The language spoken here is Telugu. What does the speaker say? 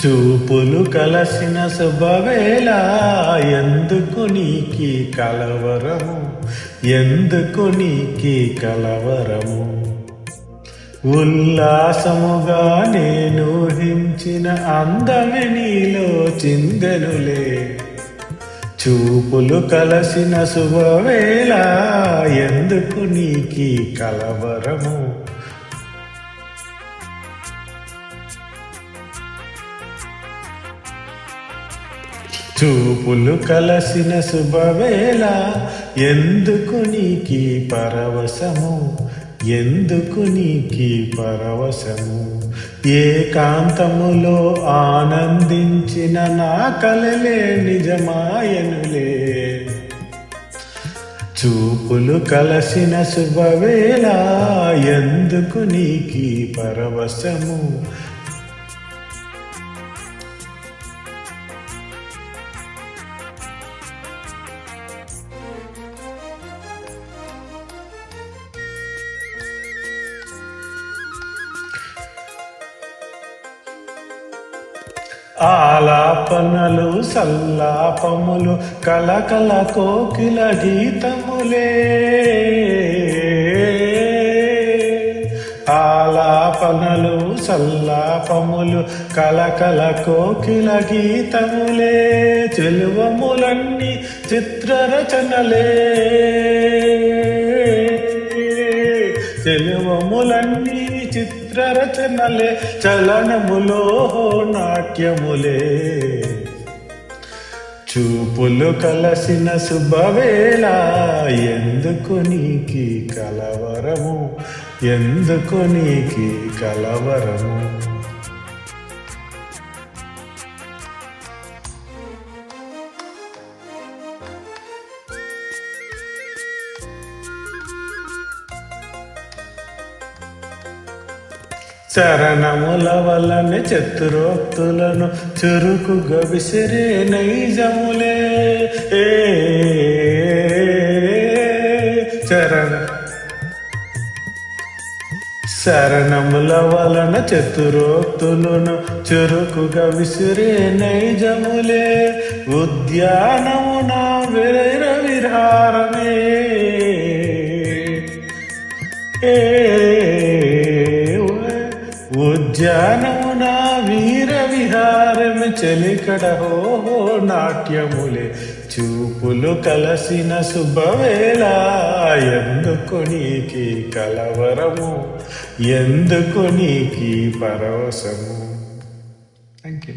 చూపులు కలసిన శుభవేళ ఎందుకు నీకి కలవరము, ఎందుకు నీకి కలవరము. ఉల్లాసముగా నేను హించిన అందమే నీలో చిందెనులే. చూపులు కలసిన శుభవేళ ఎందుకు నీకి కలవరము. చూపులు కలసిన శుభవేళ ఎందుకు నీకి పరవశము, ఎందుకు నీకి పరవశము. ఏకాంతములో ఆనందించిన నా కలలే నిజమాయనులే. చూపులు కలసిన శుభవేళ ఎందుకు నీకి పరవశము. ఆలాపనలు సల్లాపములు కలకల కోకిల గీతములే. ఆలాపనలు సల్లాపములు కలకల కోకిల గీతములే. చెలువములన్నీ చిత్రరచనలే, చెలువములన్నీ చిత్రరచనలే. చలనములో నాట్యములే. చూపులు కలసిన శుభవేళ ఎందుకు నీకి కలవరము, ఎందుకు నీకి కలవరము. చరణముల వలన చతురోక్తులను చురుకుగా విసిరే నైజములే. శరణముల వలన చతురోక్తులను చురుకుగా విసిరే నైజములే. ఉద్యానమున వీర విహారమే. ఉద్యానమున వీర విహారము చెలికడ హో నాట్యములే. చూపులు కలసిన శుభవేళ ఎందుకు నీకి కలవరము, ఎందుకు నీకి పరవశము. Thank you.